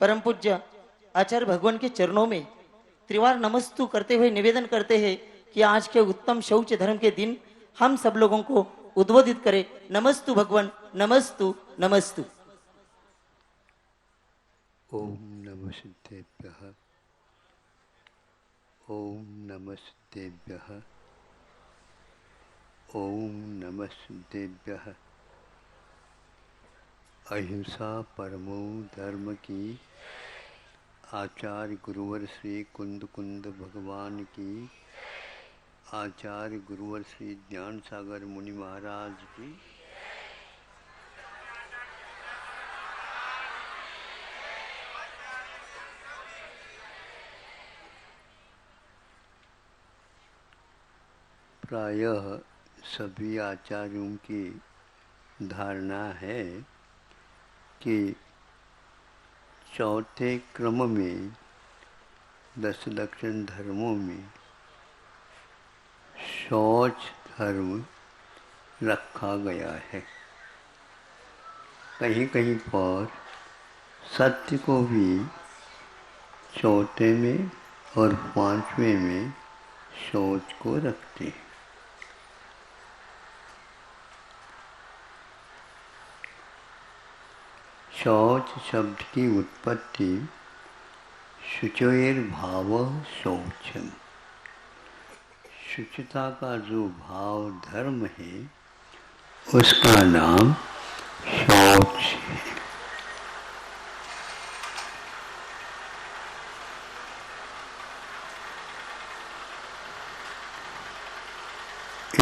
परम पूज्य आचार्य भगवान के चरणों में त्रिवार नमस्तु करते हुए निवेदन करते हैं कि आज के उत्तम शौच धर्म के दिन हम सब लोगों को उद्बोधित करें। नमस्तु भगवान, नमस्तु नमस्तु। ओम नमः सिद्धेभ्यः, ओम नमः सिद्धेभ्यः, ओम नमः सिद्धेभ्यः। अहिंसा परमो धर्म की आचार्य गुरुवर श्री कुंद कुंद भगवान की, आचार्य गुरुवर श्री ज्ञान सागर मुनि महाराज की, प्रायः सभी आचार्यों की धारणा है कि चौथे क्रम में 10 दक्षिण धर्मों में शौच धर्म रखा गया है। कहीं कहीं पर सत्य को भी चौथे में और 5वें में शौच को रखते हैं। शौच शब्द की उत्पत्ति शुचेर भाव शौचम, शुचिता का जो भाव धर्म है उसका नाम शौच है।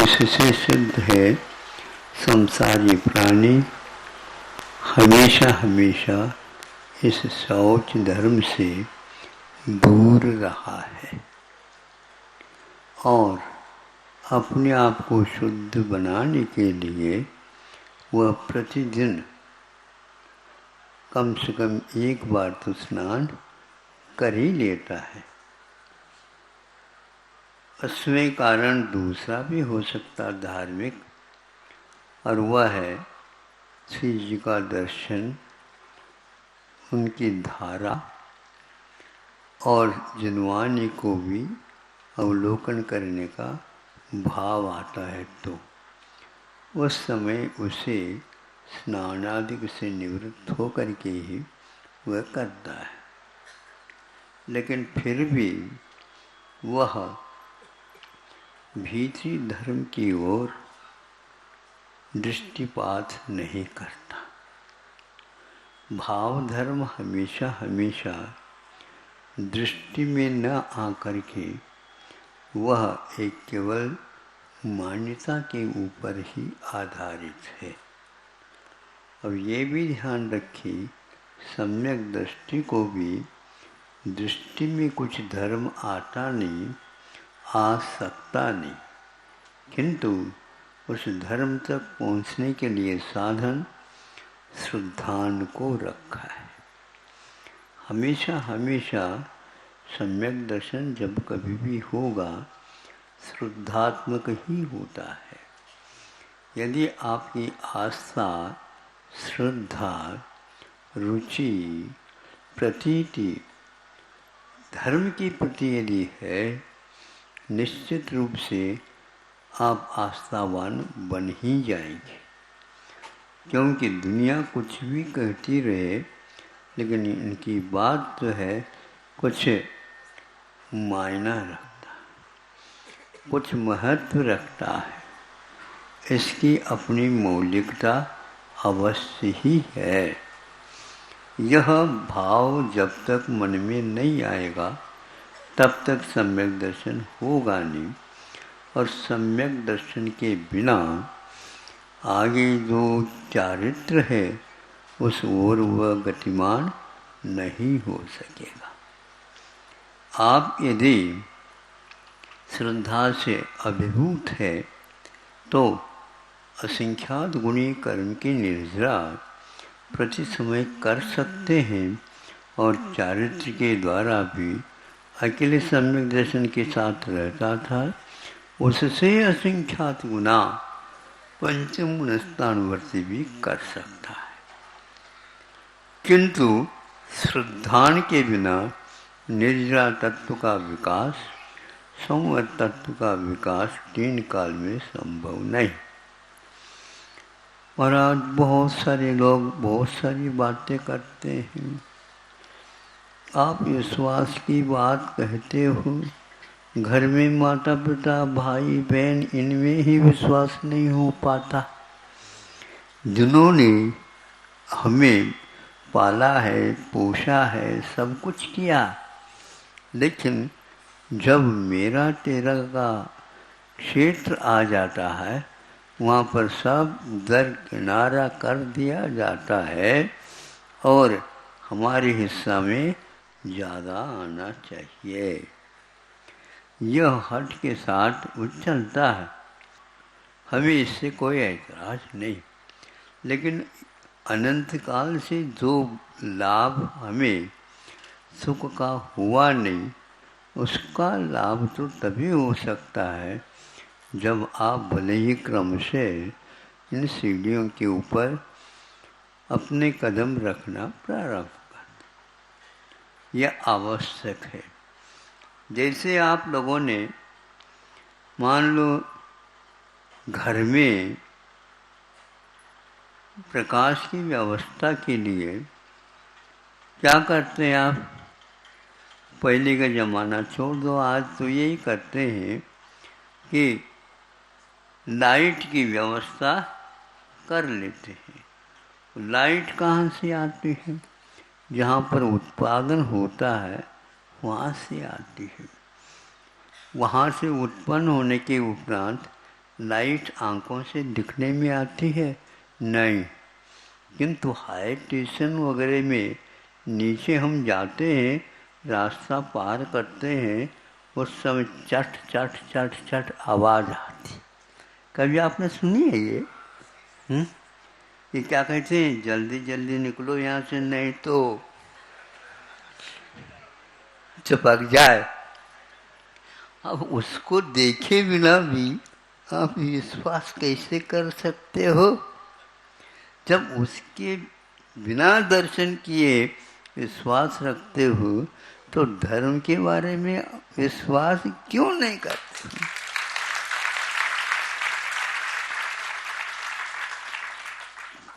इससे सिद्ध है संसारी प्राणी हमेशा हमेशा इस शौच धर्म से दूर रहा है और अपने आप को शुद्ध बनाने के लिए वह प्रतिदिन कम से कम एक बार तो स्नान कर ही लेता है। उसमें कारण दूसरा भी हो सकता धार्मिक, और वह है श्री जी का दर्शन, उनकी धारा और जनवाणी को भी अवलोकन करने का भाव आता है, तो उस समय उसे स्नानादि से निवृत्त होकर के ही वह करता है। लेकिन फिर भी वह भीतरी धर्म की ओर दृष्टिपात नहीं करता। भाव धर्म हमेशा हमेशा दृष्टि में न आकर के वह एक केवल मान्यता के ऊपर ही आधारित है। अब ये भी ध्यान रखिए, सम्यक दृष्टि को भी दृष्टि में कुछ धर्म आता नहीं, आ सकता नहीं, किंतु उस धर्म तक पहुँचने के लिए साधन श्रद्धान को रखा है। हमेशा हमेशा सम्यक दर्शन जब कभी भी होगा श्रद्धात्मक ही होता है। यदि आपकी आस्था, श्रद्धा, रुचि, प्रतीति धर्म की प्रति यदि है, निश्चित रूप से आप आस्थावान बन ही जाएंगे। क्योंकि दुनिया कुछ भी कहती रहे, लेकिन इनकी बात तो है कुछ मायना रखता है, कुछ महत्व रखता है, इसकी अपनी मौलिकता अवश्य ही है। यह भाव जब तक मन में नहीं आएगा तब तक सम्यक दर्शन होगा नहीं, और सम्यक दर्शन के बिना आगे जो चारित्र है उस ओर वह गतिमान नहीं हो सकेगा। आप यदि श्रद्धा से अभिभूत है तो असंख्यात गुणी कर्म की निर्जरा प्रति समय कर सकते हैं, और चारित्र के द्वारा भी अकेले सम्यक दर्शन के साथ रहता था, उससे असंख्यात गुना पंचम गुणस्थानुवर्ती भी कर सकता है। किंतु श्रद्धान के बिना निर्जरा तत्व का विकास, संवर तत्व का विकास 3 काल में संभव नहीं। और आज बहुत सारे लोग बहुत सारी बातें करते हैं। आप विश्वास की बात कहते हो, घर में माता पिता भाई बहन इनमें ही विश्वास नहीं हो पाता। जिन्होंने हमें पाला है, पोषा है, सब कुछ किया, लेकिन जब मेरा तेरा का क्षेत्र आ जाता है, वहाँ पर सब दरकिनारा कर दिया जाता है और हमारे हिस्सा में ज़्यादा आना चाहिए। यह हट के साथ चलता है, हमें इससे कोई ऐतराज़ नहीं। लेकिन अनंत काल से जो लाभ हमें सुख का हुआ नहीं, उसका लाभ तो तभी हो सकता है जब आप भले ही क्रम से इन सीढ़ियों के ऊपर अपने कदम रखना प्रारंभ कर। यह आवश्यक है। जैसे आप लोगों ने मान लो घर में प्रकाश की व्यवस्था के लिए क्या करते हैं आप? पहले का ज़माना छोड़ दो, आज तो यही करते हैं कि लाइट की व्यवस्था कर लेते हैं। लाइट कहाँ से आती है? जहाँ पर उत्पादन होता है वहाँ से आती है। वहाँ से उत्पन्न होने के उपरांत लाइट आंखों से दिखने में आती है? नहीं। किंतु हाई स्टेशन वगैरह में नीचे हम जाते हैं, रास्ता पार करते हैं, उस समय चट चट चट चट आवाज़ आती। कभी आपने सुनी है ये? ये क्या कहते हैं, जल्दी जल्दी निकलो यहाँ से नहीं तो चिपक जाए। अब उसको देखे बिना भी आप विश्वास कैसे कर सकते हो? जब उसके बिना दर्शन किए विश्वास रखते हो तो धर्म के बारे में विश्वास क्यों नहीं करते?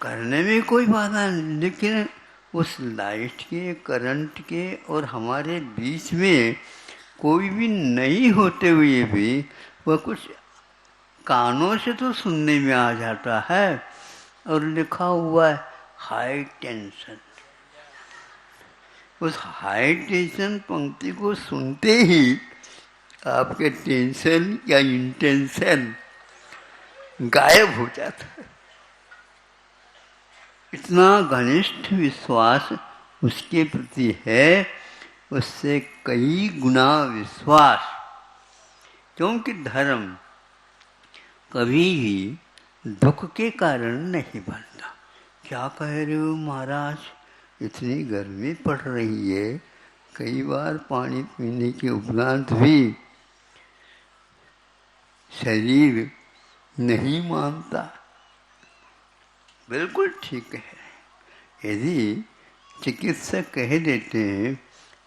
करने में कोई बाधा नहीं, लेकिन उस लाइट के, करंट के और हमारे बीच में कोई भी नहीं होते हुए भी वह कुछ कानों से तो सुनने में आ जाता है और लिखा हुआ है हाई टेंशन। उस हाई टेंशन पंक्ति को सुनते ही आपके टेंशन या इंटेंशन गायब हो जाता है। इतना घनिष्ठ विश्वास उसके प्रति है, उससे कई गुना विश्वास। क्योंकि धर्म कभी भी दुख के कारण नहीं बनता। क्या कह रहे हो महाराज, इतनी गर्मी पड़ रही है, कई बार पानी पीने के उपरांत भी शरीर नहीं मानता। बिल्कुल ठीक है। यदि चिकित्सक कह देते हैं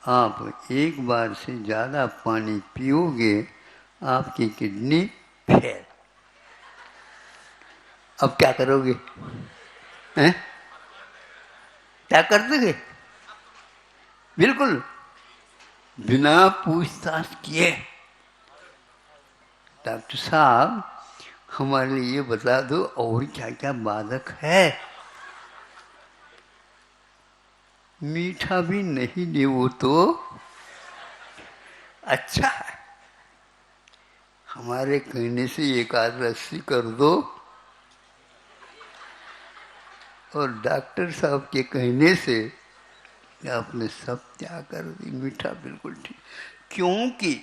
आप एक बार से ज़्यादा पानी पियोगे आपकी किडनी फेल, अब क्या करोगे? हैं? क्या कर दोगे? बिल्कुल बिना पूछताछ किए, डॉक्टर साहब हमारे लिए ये बता दो और क्या क्या बाधक है। मीठा भी नहीं ले वो तो अच्छा है। हमारे कहने से एकादशी कर दो और डॉक्टर साहब के कहने से आपने सब त्याग कर दी। मीठा बिल्कुल ठीक, क्योंकि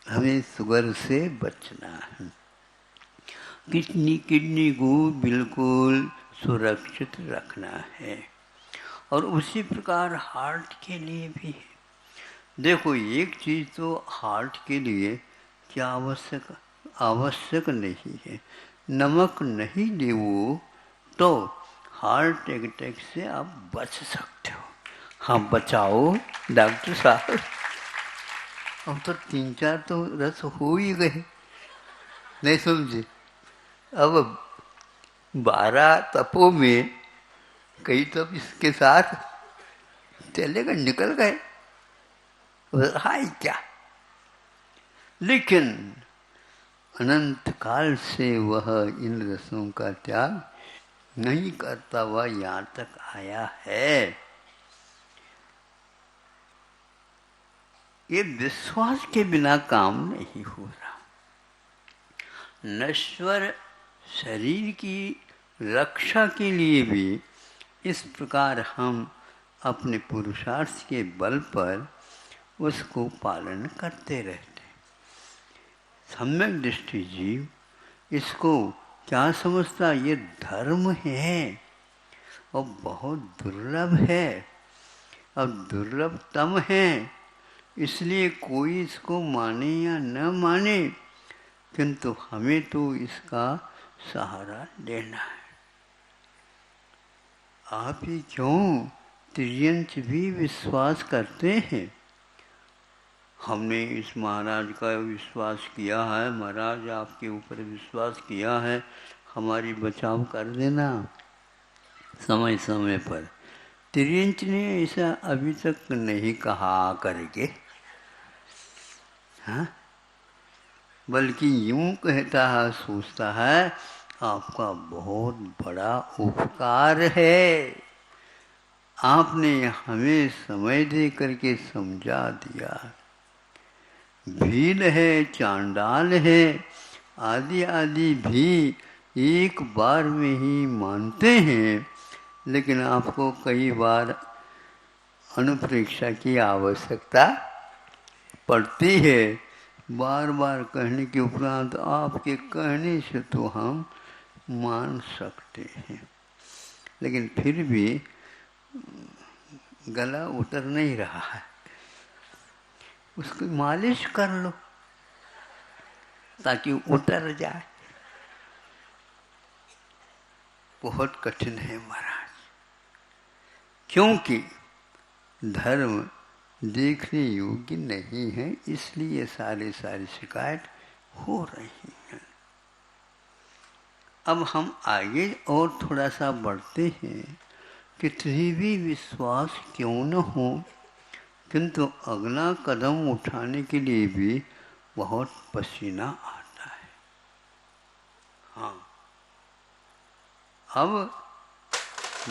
हमें शुगर से बचना है। किडनी को बिल्कुल सुरक्षित रखना है। और उसी प्रकार हार्ट के लिए भी है। देखो एक चीज़ तो हार्ट के लिए क्या आवश्यक नहीं है, नमक नहीं लेवो तो हार्ट अटैक से आप बच सकते हो। हाँ बचाओ डॉक्टर साहब, अब तो 3-4 तो रस हो ही गए, नहीं समझे? अब 12 तपों में कई तप इसके साथ चले गए, निकल गए, रहा ही क्या। लेकिन अनंत काल से वह इन रसों का त्याग नहीं करता, वह यहाँ तक आया है। ये विश्वास के बिना काम नहीं हो रहा। नश्वर शरीर की रक्षा के लिए भी इस प्रकार हम अपने पुरुषार्थ के बल पर उसको पालन करते रहते। सम्यक दृष्टि जीव इसको क्या समझता, ये धर्म है और बहुत दुर्लभ है। अब दुर्लभतम है, इसलिए कोई इसको माने या न माने, किंतु हमें तो इसका सहारा लेना है। आप ही क्यों, त्रियंच भी विश्वास करते हैं। हमने इस महाराज का विश्वास किया है, महाराज आपके ऊपर विश्वास किया है, हमारी बचाव कर देना समय समय पर। त्रियंच ने ऐसा अभी तक नहीं कहा करके, हाँ, बल्कि यूं कहता है, सोचता है आपका बहुत बड़ा उपकार है, आपने हमें समय दे करके समझा दिया। भील है, चांडाल है, आदि आदि भी एक बार में ही मानते हैं, लेकिन आपको कई बार अनुप्रेक्षा की आवश्यकता पड़ती है। बार बार कहने के उपरांत आपके कहने से तो हम मान सकते हैं, लेकिन फिर भी गला उतर नहीं रहा है, उसकी मालिश कर लो ताकि उतर जाए। बहुत कठिन है महाराज, क्योंकि धर्म देखने योग्य नहीं है, इसलिए सारी शिकायत हो रही है। अब हम आगे और थोड़ा सा बढ़ते हैं कि किसी भी विश्वास क्यों न हो, किंतु अगला कदम उठाने के लिए भी बहुत पसीना आता है। हाँ, अब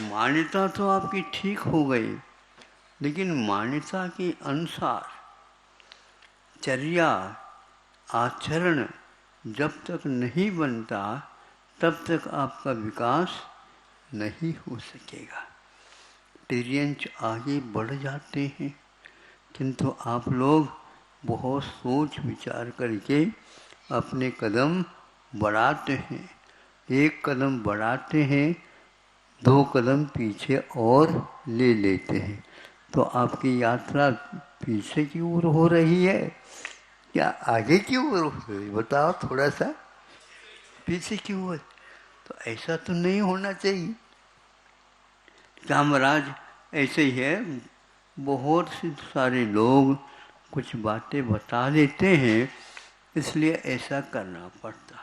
मान्यता तो आपकी ठीक हो गई, लेकिन मान्यता के अनुसार चर्या आचरण जब तक नहीं बनता, तब तक आपका विकास नहीं हो सकेगा। तिर्यंच आगे बढ़ जाते हैं, किंतु आप लोग बहुत सोच विचार करके अपने कदम बढ़ाते हैं। एक कदम बढ़ाते हैं, 2 कदम पीछे और ले लेते हैं, तो आपकी यात्रा पीछे की ओर हो रही है या आगे की ओर हो रही है? बताओ थोड़ा सा। पीछे की ओर। तो ऐसा तो नहीं होना चाहिए। क्या महाराज ऐसे ही है, बहुत से सारे लोग कुछ बातें बता देते हैं, इसलिए ऐसा करना पड़ता।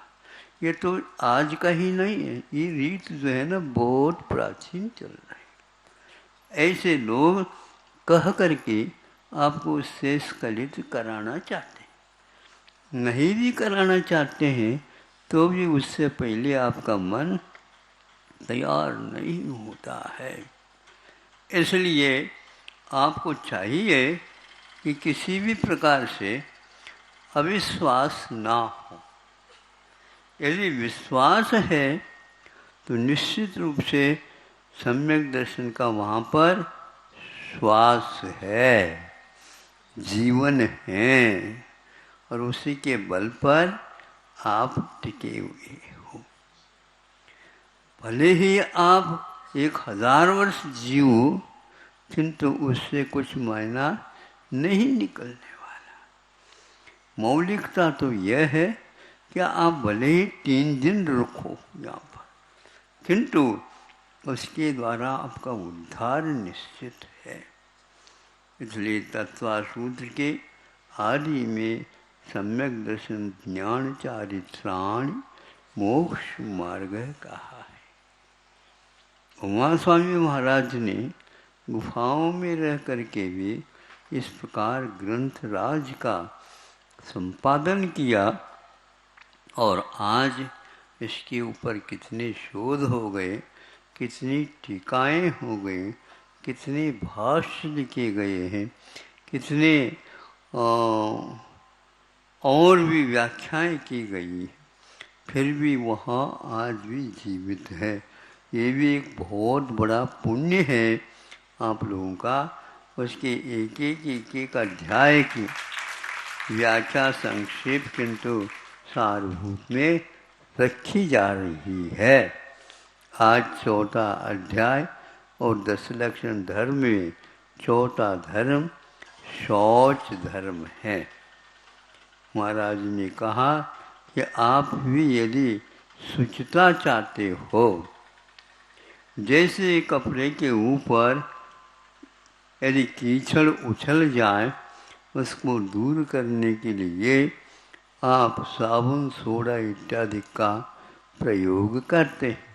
ये तो आज का ही नहीं है, ये रीत जो है ना बहुत प्राचीन चल रही है। ऐसे लोग कह करके आपको उससे स्खलित कराना चाहते हैं। नहीं भी कराना चाहते हैं तो भी उससे पहले आपका मन तैयार नहीं होता है। इसलिए आपको चाहिए कि किसी भी प्रकार से अविश्वास ना हो। यदि विश्वास है तो निश्चित रूप से सम्यक दर्शन का वहाँ पर श्वास है, जीवन है, और उसी के बल पर आप टिके हुए हो। भले ही आप 1000 वर्ष जियो, किंतु उससे कुछ मायना नहीं निकलने वाला। मौलिकता तो यह है कि आप भले ही 3 दिन रुको यहाँ पर, किंतु उसके द्वारा आपका उद्धार निश्चित है। इसलिए तत्वासूत्र के आदि में सम्यक दर्शन ज्ञान चारित्राणि मोक्ष मार्ग कहा है। उमा स्वामी महाराज ने गुफाओं में रह करके भी इस प्रकार ग्रंथराज का संपादन किया और आज इसके ऊपर कितने शोध हो गए, कितनी टीकाएँ हो गई, कितने भाष्य लिखे गए हैं, कितने और भी व्याख्याएं की गई, फिर भी वहाँ आज भी जीवित है। ये भी एक बहुत बड़ा पुण्य है आप लोगों का। उसके एक अध्याय की व्याख्या संक्षेप किंतु सारभूत में रखी जा रही है। आज चौथा अध्याय और 10 लक्षण धर्म में चौथा धर्म शौच धर्म है। महाराज ने कहा कि आप भी यदि शुचिता चाहते हो, जैसे कपड़े के ऊपर यदि कीचड़ उछल जाए, उसको दूर करने के लिए आप साबुन सोडा इत्यादि का प्रयोग करते हैं।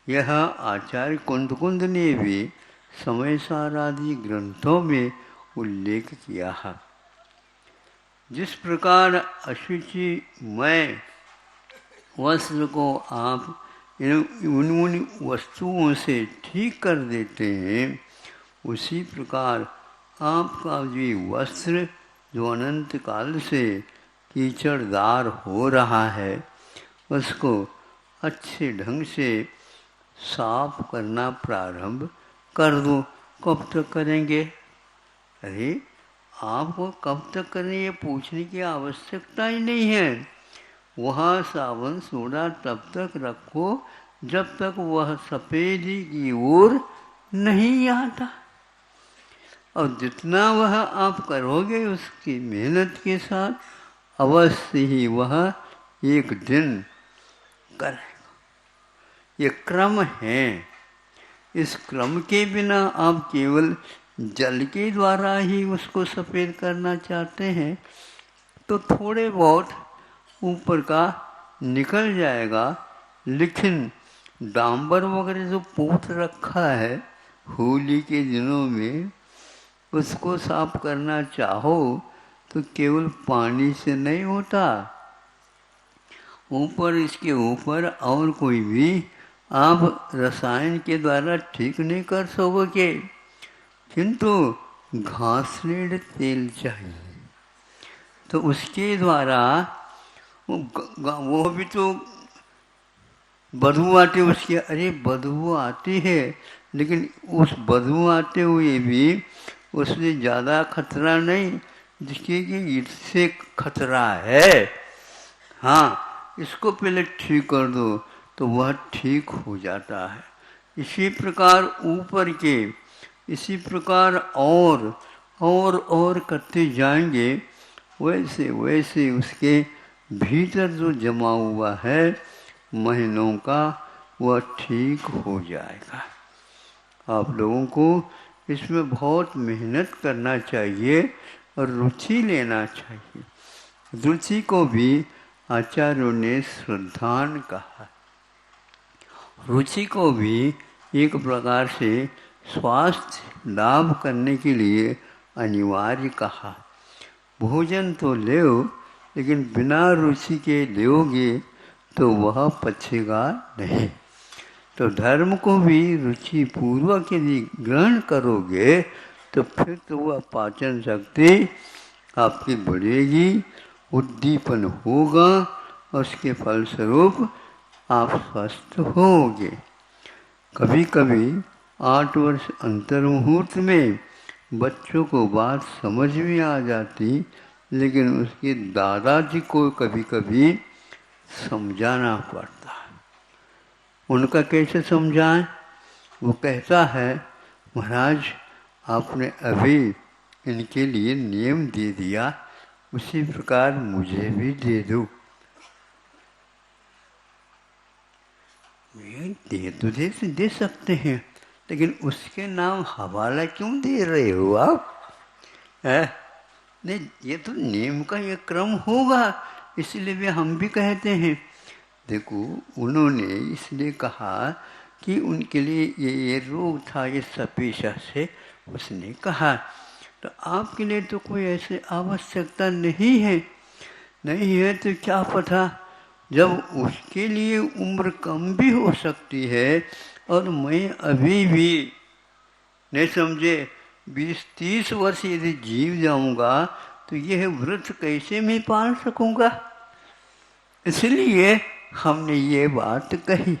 यह आचार्य कुंद ने भी समय सार आदि ग्रंथों में उल्लेख किया है। जिस प्रकार अशुचिमय वस्त्र को आप उन वस्तुओं से ठीक कर देते हैं, उसी प्रकार आपका भी वस्त्र जो अनंत काल से कीचड़दार हो रहा है, उसको अच्छे ढंग से साफ करना प्रारंभ कर दो। कब तक करेंगे? अरे आपको कब तक करें ये पूछने की आवश्यकता ही नहीं है। वहाँ साबुन सोडा तब तक रखो जब तक वह सफ़ेदी की ओर नहीं आता, और जितना वह आप करोगे उसकी मेहनत के साथ अवश्य ही वह एक दिन करेगा। ये क्रम है। इस क्रम के बिना आप केवल जल के द्वारा ही उसको सफ़ेद करना चाहते हैं तो थोड़े बहुत ऊपर का निकल जाएगा, लेकिन डांबर वगैरह जो पोत रखा है होली के दिनों में, उसको साफ करना चाहो तो केवल पानी से नहीं होता। ऊपर इसके ऊपर और कोई भी आप रसायन के द्वारा ठीक नहीं कर सकोगे, किंतु घासलेट तेल चाहिए। तो उसके द्वारा वो भी तो बदबू आती है उसकी। अरे बदबू आती है, लेकिन उस बदबू आते हुए भी उससे ज़्यादा खतरा नहीं जिसके कि इससे खतरा है। हाँ, इसको पहले ठीक कर दो तो वह ठीक हो जाता है। इसी प्रकार ऊपर के, इसी प्रकार और करते जाएंगे, वैसे वैसे उसके भीतर जो जमा हुआ है महीनों का, वह ठीक हो जाएगा। आप लोगों को इसमें बहुत मेहनत करना चाहिए और रुचि लेना चाहिए। रुचि को भी आचार्यों ने श्रद्धान कहा। रुचि को भी एक प्रकार से स्वास्थ्य लाभ करने के लिए अनिवार्य कहा। भोजन तो लो, लेकिन बिना रुचि के लोगे तो वह पचेगा नहीं। तो धर्म को भी रुचि पूर्वक यदि ग्रहण करोगे तो फिर तो वह पाचन शक्ति आपकी बढ़ेगी, उद्दीपन होगा, उसके फलस्वरूप आप स्वस्थ होगे। कभी कभी 8 वर्ष अंतर्मुहूर्त में बच्चों को बात समझ में आ जाती, लेकिन उसके दादाजी को कभी कभी समझाना पड़ता है। उनका कैसे समझाएं? वो कहता है, महाराज आपने अभी इनके लिए नियम दे दिया, उसी प्रकार मुझे भी दे दो। दे तो दे सकते हैं, लेकिन उसके नाम हवाला क्यों दे रहे हो आप? है? नहीं, ये तो नियम का ये क्रम होगा, इसलिए भी हम भी कहते हैं। देखो, उन्होंने इसलिए कहा कि उनके लिए ये रोग था, ये सपेशा से उसने कहा। तो आपके लिए तो कोई ऐसी आवश्यकता नहीं है। नहीं है तो क्या पता, जब उसके लिए उम्र कम भी हो सकती है और मैं अभी भी नहीं समझे 20-30 वर्ष यदि जीव जाऊंगा तो यह व्रत कैसे मैं पाल सकूंगा? इसलिए हमने ये बात कही।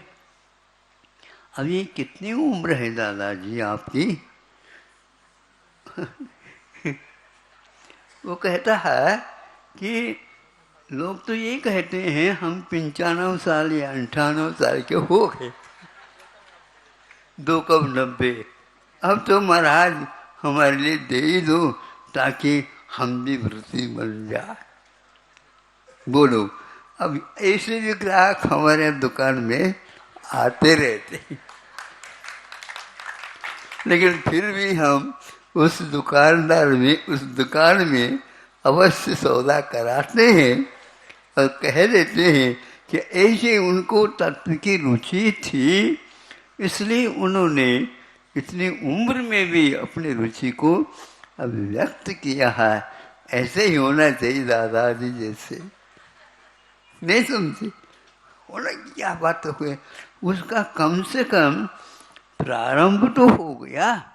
अब ये कितनी उम्र है दादाजी आपकी? वो कहता है कि लोग तो ये कहते हैं हम 95 साल या 98 साल के हो गए, 2 कब 90। अब तो महाराज हमारे लिए दे ही दो ताकि हम भी व्रती बन जाए। बोलो, अब ऐसे भी ग्राहक हमारे दुकान में आते रहते हैं, लेकिन फिर भी हम उस दुकान में अवश्य सौदा कराते हैं और कह देते हैं कि ऐसे उनको तत्व की रुचि थी, इसलिए उन्होंने इतनी उम्र में भी अपनी रुचि को अभिव्यक्त किया है। ऐसे ही होना चाहिए दादाजी जैसे। नहीं समझे? होना क्या बात हुई, उसका कम से कम प्रारंभ तो हो गया।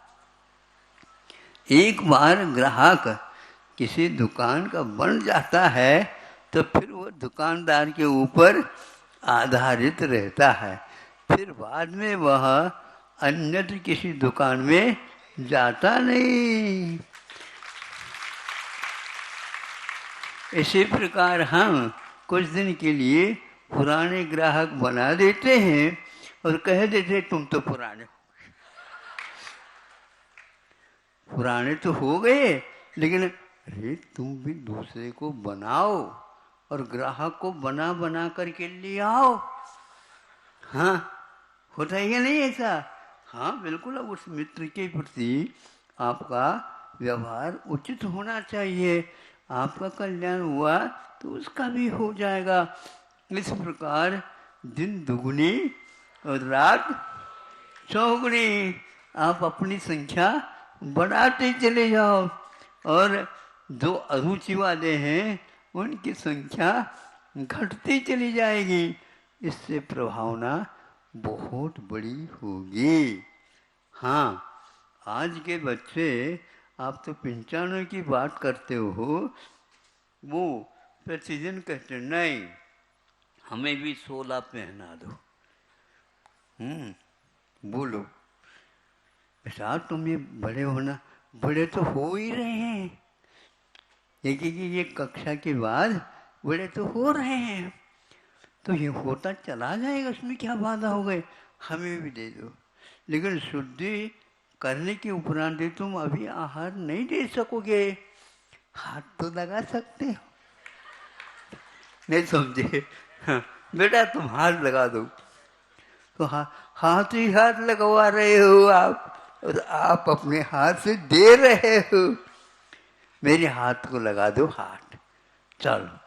एक बार ग्राहक किसी दुकान का बन जाता है तो फिर वो दुकानदार के ऊपर आधारित रहता है, फिर बाद में वह अन्यत्र किसी दुकान में जाता नहीं। इसी प्रकार हम कुछ दिन के लिए पुराने ग्राहक बना देते हैं और कह देते तुम तो पुराने तो हो गए, लेकिन अरे तुम भी दूसरे को बनाओ और ग्राहक को बना बना करके ले आओ। हाँ, होता है या नहीं ऐसा? हाँ बिल्कुल। अब उस मित्र के प्रति आपका व्यवहार उचित होना चाहिए। आपका कल्याण हुआ तो उसका भी हो जाएगा। इस प्रकार दिन दुगुनी और रात चौगुनी आप अपनी संख्या बढ़ाते चले जाओ, और जो अरुचि वाले हैं उनकी संख्या घटती चली जाएगी। इससे प्रभावना बहुत बड़ी होगी। हाँ, आज के बच्चे, आप तो 95 की बात करते हो, वो प्रतिदिन कहते नहीं हमें भी 16 पहना दो। बोलो बेटा, तुम ये बड़े होना, बड़े तो हो ही रहे हैं, ये कक्षा के बाद बड़े तो हो रहे हैं, तो ये होता चला जाएगा, उसमें क्या बाधा हो गई, हमें भी दे दो। लेकिन शुद्धि करने के उपरांत तुम अभी आहार नहीं दे सकोगे, हाथ तो लगा सकते हो। नहीं समझे? हाँ, बेटा तुम हाथ लगा दो, तो हाथ ही हाथ लगवा रहे हो आप, और आप अपने हाथ से दे रहे हो। मेरे हाथ को लगा दो हाथ, चलो।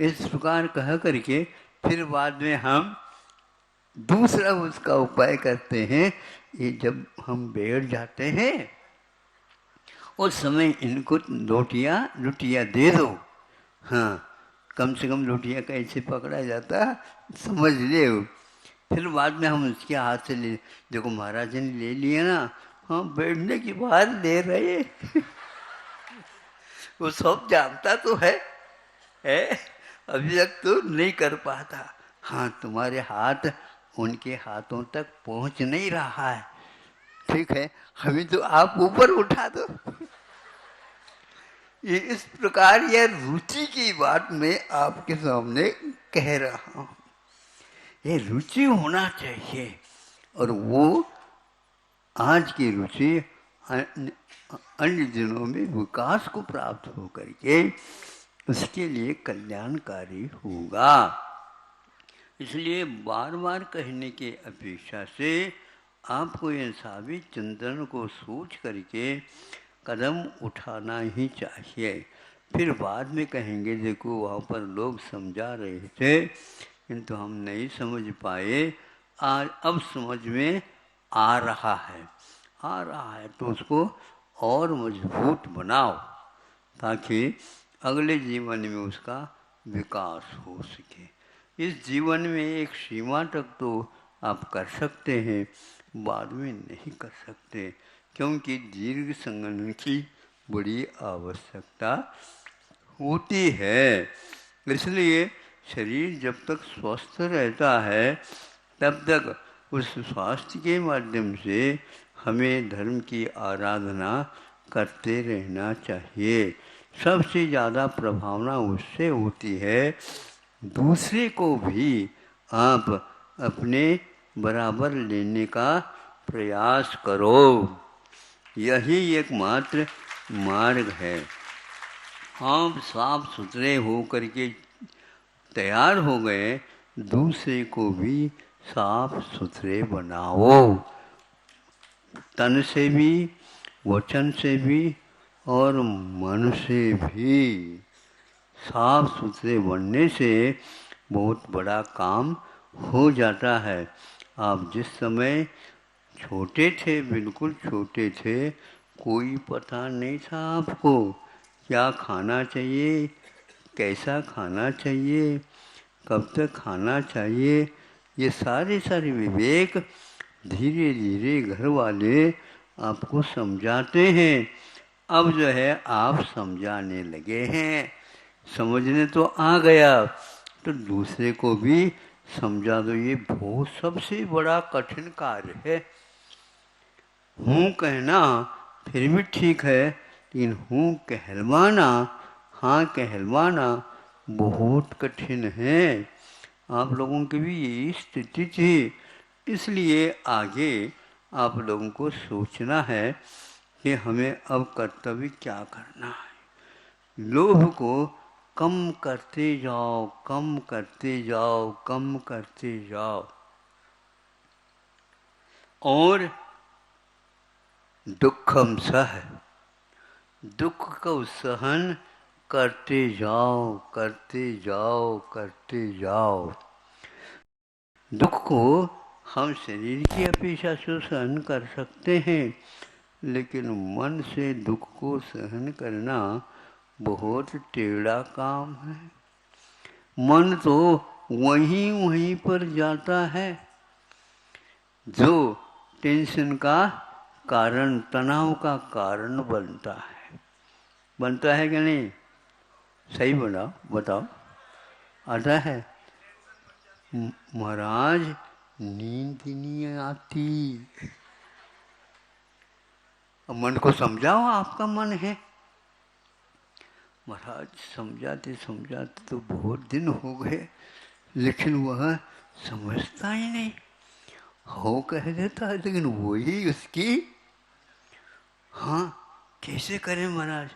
इस प्रकार कह करके फिर बाद में हम दूसरा उसका उपाय करते हैं। ये जब हम बैठ जाते हैं उस समय इनको लुटिया दे दो। हाँ, कम से कम लुटिया कैसे पकड़ा जाता समझ ले। फिर बाद में हम उसके हाथ से ले, देखो महाराज ने ले लिया ना, हाँ बैठने की बात ले रहे वो सब जानता तो है अभी तक तो नहीं कर पाता। हाँ, तुम्हारे हाथ उनके हाथों तक पहुंच नहीं रहा है, ठीक है, हमें तो आप ऊपर उठा दो। ये इस प्रकार यह रुचि की बात मैं आपके सामने कह रहा हूँ। ये रुचि होना चाहिए, और वो आज की रुचि अन्य दिनों में विकास को प्राप्त हो करके उसके लिए कल्याणकारी होगा। इसलिए बार बार कहने के अपेक्षा से आपको इन सभी चिंतन को सोच करके कदम उठाना ही चाहिए। फिर बाद में कहेंगे देखो वहाँ पर लोग समझा रहे थे किंतु हम नहीं समझ पाए, आज अब समझ में आ रहा है तो उसको और मजबूत बनाओ ताकि अगले जीवन में उसका विकास हो सके। इस जीवन में एक सीमा तक तो आप कर सकते हैं, बाद में नहीं कर सकते, क्योंकि दीर्घ संगठन की बड़ी आवश्यकता होती है। इसलिए शरीर जब तक स्वस्थ रहता है तब तक उस स्वास्थ्य के माध्यम से हमें धर्म की आराधना करते रहना चाहिए। सबसे ज़्यादा प्रभावना उससे होती है, दूसरे को भी आप अपने बराबर लेने का प्रयास करो, यही एकमात्र मार्ग है। आप साफ सुथरे हो करके तैयार हो गए, दूसरे को भी साफ सुथरे बनाओ, तन से भी, वचन से भी और मन से भी। साफ सुथरे बनने से बहुत बड़ा काम हो जाता है। आप जिस समय छोटे थे, बिल्कुल छोटे थे, कोई पता नहीं था आपको क्या खाना चाहिए, कैसा खाना चाहिए, कब तक खाना चाहिए, ये सारे विवेक धीरे धीरे घर वाले आपको समझाते हैं। अब जो है आप समझाने लगे हैं, समझने तो आ गया तो दूसरे को भी समझा दो। ये बहुत सबसे बड़ा कठिन कार्य है। हूँ कहना फिर भी ठीक है, लेकिन हूँ कहलवाना, हाँ कहलवाना बहुत कठिन है। आप लोगों की भी यही स्थिति थी, इसलिए आगे आप लोगों को सोचना है कि हमें अब कर्तव्य क्या करना है। लोभ को कम करते जाओ, कम करते जाओ, कम करते जाओ, और दुखम सह, दुख को सहन करते जाओ, करते जाओ, करते जाओ। दुख को हम शरीर की अपेक्षा से सहन कर सकते हैं, लेकिन मन से दुख को सहन करना बहुत टेढ़ा काम है। मन तो वहीं वहीं पर जाता है जो टेंशन का कारण, तनाव का कारण बनता है। बनता है कि नहीं? सही बनाओ, बताओ। आता है? महाराज नींद नहीं आती। अब मन को समझाओ, आपका मन है। महाराज समझाते समझाते तो बहुत दिन हो गए, लेकिन वह समझता ही नहीं। हो कह देता है, लेकिन वही उसकी। हाँ, कैसे करें महाराज?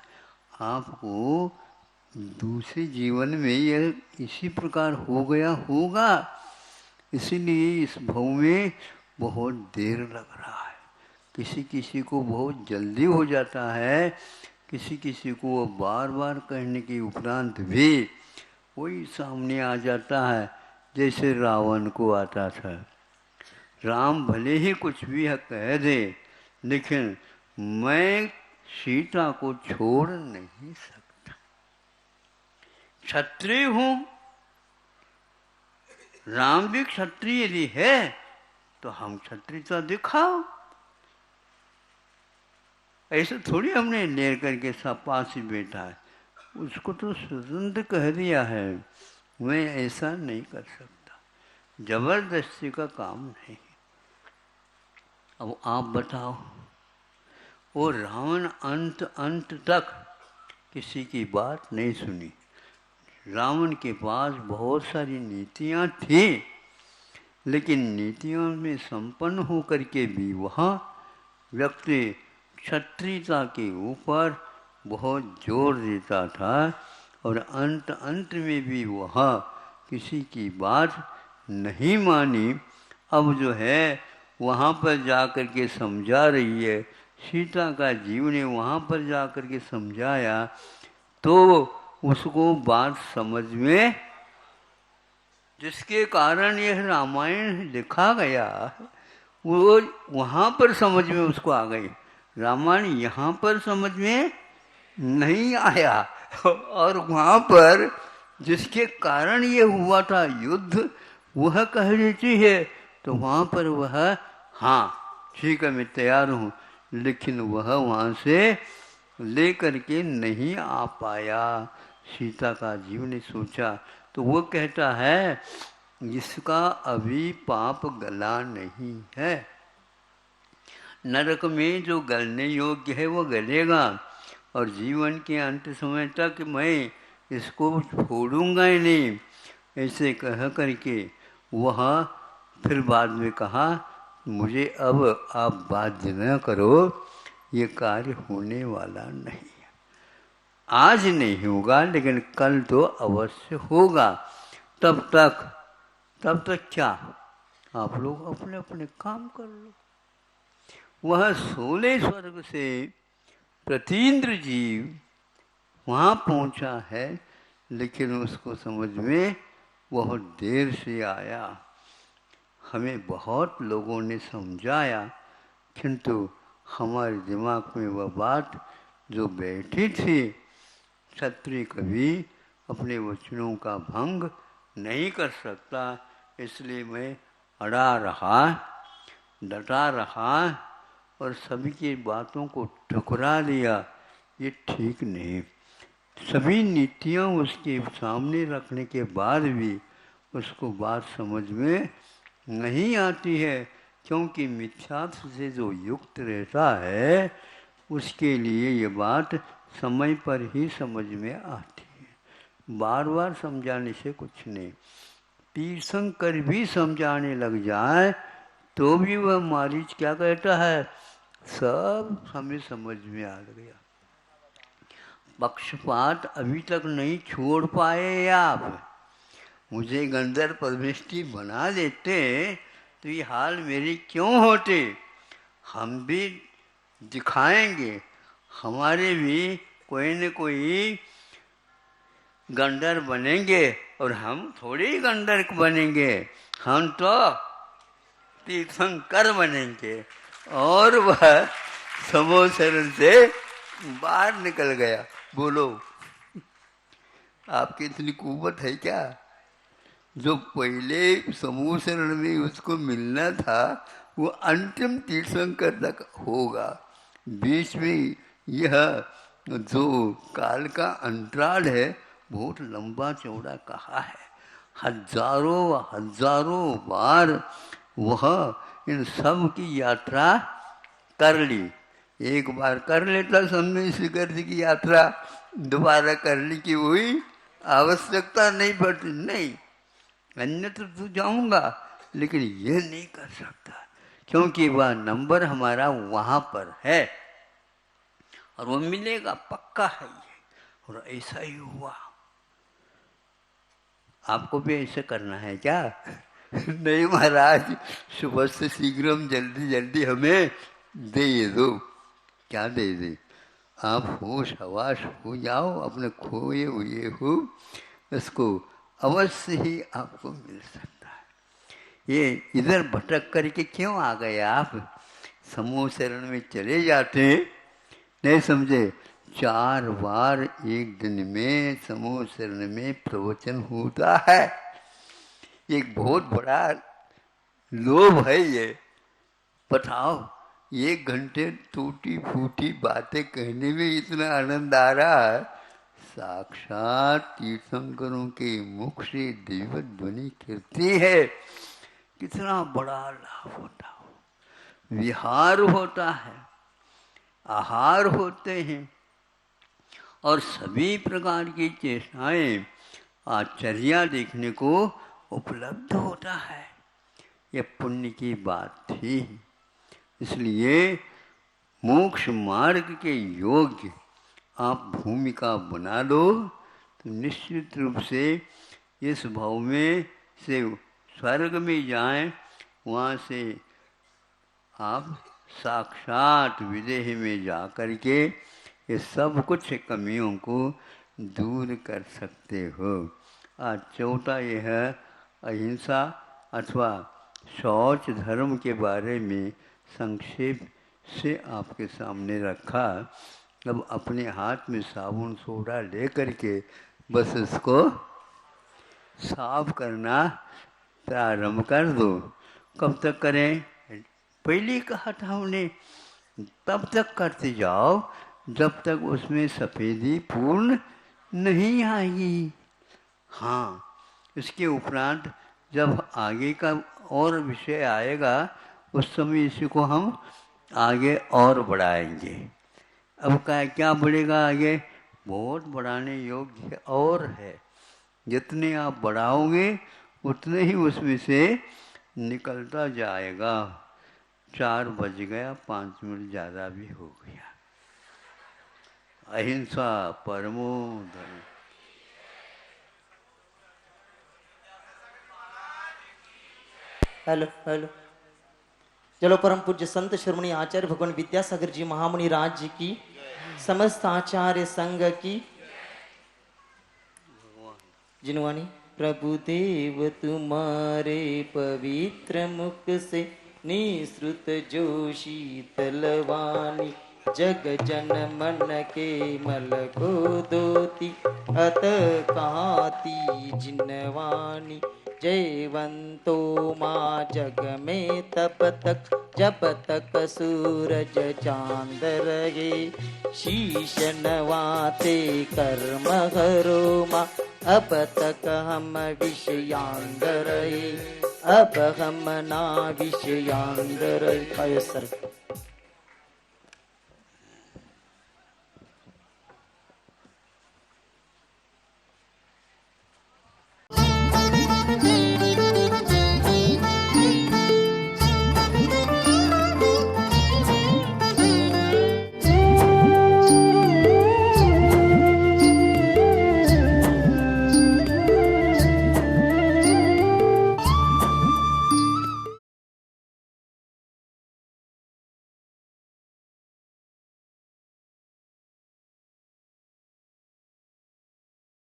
आपको दूसरे जीवन में यह इसी प्रकार हो गया होगा, इसीलिए इस भव में बहुत देर लग रहा है। किसी किसी को बहुत जल्दी हो जाता है, किसी किसी को बार बार कहने के उपरांत भी वही सामने आ जाता है जैसे रावण को आता था। राम भले ही कुछ भी कह दे, लेकिन मैं सीता को छोड़ नहीं सकता। क्षत्रिय हूं, राम भी क्षत्रिय यदि है तो हम क्षत्रियता दिखाओ। ऐसे थोड़ी हमने लेर करके सब पास ही बैठा है, उसको तो स्वतंत्र कह दिया है। मैं ऐसा नहीं कर सकता, जबरदस्ती का काम नहीं। अब आप बताओ, वो रावण अंत तक किसी की बात नहीं सुनी। रावण के पास बहुत सारी नीतियाँ थी, लेकिन नीतियों में संपन्न होकर के भी वह व्यक्ति क्षत्रियता के ऊपर बहुत जोर देता था, और अंत में भी वह किसी की बात नहीं मानी। अब जो है वहाँ पर जा कर के समझा रही है। सीता का जीव ने वहाँ पर जा कर के समझाया तो उसको बात समझ में, जिसके कारण यह रामायण लिखा गया, वो वहाँ पर समझ में उसको आ गई। रामायण यहाँ पर समझ में नहीं आया, और वहाँ पर जिसके कारण ये हुआ था युद्ध, वह कह देती है तो वहाँ पर वह, हाँ ठीक है मैं तैयार हूँ, लेकिन वह वहाँ से ले करके नहीं आ पाया। सीता का जीव ने सोचा तो वो कहता है इसका अभी पाप गला नहीं है, नरक में जो गलने योग्य है वो गलेगा, और जीवन के अंत समय तक मैं इसको छोड़ूंगा ही नहीं। ऐसे कह करके वह फिर बाद में कहा मुझे अब आप बाध्य न करो, ये कार्य होने वाला नहीं है, आज नहीं होगा लेकिन कल तो अवश्य होगा। तब तक क्या, आप लोग अपने अपने काम कर लो। वह 16 स्वर्ग से प्रतीन्द्र जीव वहाँ पहुँचा है, लेकिन उसको समझ में बहुत देर से आया। हमें बहुत लोगों ने समझाया, किंतु हमारे दिमाग में वह बात जो बैठी थी, क्षत्रिय कभी अपने वचनों का भंग नहीं कर सकता, इसलिए मैं अड़ा रहा, डटा रहा और सभी की बातों को ठुकरा दिया। ये ठीक नहीं। सभी नीतियाँ उसके सामने रखने के बाद भी उसको बात समझ में नहीं आती है, क्योंकि मिथ्यात्व से जो युक्त रहता है उसके लिए ये बात समय पर ही समझ में आती है। बार बार समझाने से कुछ नहीं। तीर्थंकर भी समझाने लग जाए तो भी वह मारीच क्या कहता है, सब हमें समझ में आ गया। पक्षपात अभी तक नहीं छोड़ पाए आप। मुझे गंधर्व परमेष्टि बना देते तो ये हाल मेरी क्यों होते। हम भी दिखाएंगे, हमारे भी कोई न कोई गंधर्व बनेंगे, और हम थोड़ी गंधर्व बनेंगे, हम तो तीर्थंकर बनेंगे। और वह समूह शरण से बाहर निकल गया। बोलो आपकी इतनी कुव्वत है क्या? जो पहले समूह शरण में उसको मिलना था वो अंतिम तीर्थंकर तक होगा। बीच में यह जो काल का अंतराल है बहुत लंबा चौड़ा कहा है। हजारों बार वह इन सब की यात्रा कर ली। एक बार कर लेता सम्य शिखर की यात्रा, दोबारा करने की वही आवश्यकता नहीं पड़ती। नहीं, अन्यत्र तो जाऊंगा लेकिन ये नहीं कर सकता, क्योंकि वह नंबर हमारा वहाँ पर है और वो मिलेगा, पक्का है ये। और ऐसा ही हुआ। आपको भी ऐसे करना है क्या? नहीं महाराज, सुबह से शीघ्रम जल्दी जल्दी हमें दे दो। क्या दे दे? आप होश हवास हो जाओ, अपने खोए हुए हो, इसको अवश्य ही आपको मिल सकता है। ये इधर भटक करके क्यों आ गए आप? समूह शरण में चले जाते, नहीं समझे? 4 बार एक दिन में समूह शरण में प्रवचन होता है। एक बहुत बड़ा लोभ है ये। बताओ, 1 घंटे टूटी फूटी बातें कहने में इतना आनंद आ रहा है, साक्षात तीर्थंकरों के मुख से दिव्य ध्वनि कीर्ति है, कितना बड़ा लाभ होता हो। विहार होता है, आहार होते हैं, और सभी प्रकार की चेष्टाएं आश्चर्या देखने को उपलब्ध होता है। यह पुण्य की बात थी। इसलिए मोक्ष मार्ग के योग्य आप भूमिका बना लो तो निश्चित रूप से इस भाव में से स्वर्ग में जाएं, वहाँ से आप साक्षात विदेह में जा कर के ये सब कुछ कमियों को दूर कर सकते हो। आज चौथा यह है अहिंसा अथवा शौच धर्म के बारे में संक्षेप से आपके सामने रखा। अब अपने हाथ में साबुन सोडा ले करके बस उसको साफ करना प्रारंभ कर दो। कब तक करें? पहले ही कहा था हमने, तब तक करते जाओ जब तक उसमें सफ़ेदी पूर्ण नहीं आएगी। हाँ, इसके उपरांत जब आगे का और विषय आएगा उस समय इसी को हम आगे और बढ़ाएंगे। अब क्या बढ़ेगा आगे? बहुत बढ़ाने योग्य और है। जितने आप बढ़ाओगे उतने ही उसमें से निकलता जाएगा। 4 बज गया, 5 मिनट ज़्यादा भी हो गया। अहिंसा परमो धर्म। Hello hello. चलो परम पूज्य संत शिरोमणि आचार्य भगवान विद्यासागर जी महामुनि राज जी की, समस्त आचार्य संघ की जिनवानी। प्रभु देव तुम्हारे पवित्र मुख से निसृत जो शीतल वाणी, जग जन मन के मल को दोती अत कहती जिनवानी। जयवंतो माँ जग में तब तक जब तक सूरज चांद रहे, शीश नवाते कर्म हरो माँ अब तक हम विषयांग रहे, अब हम ना विषयांग रहे। सर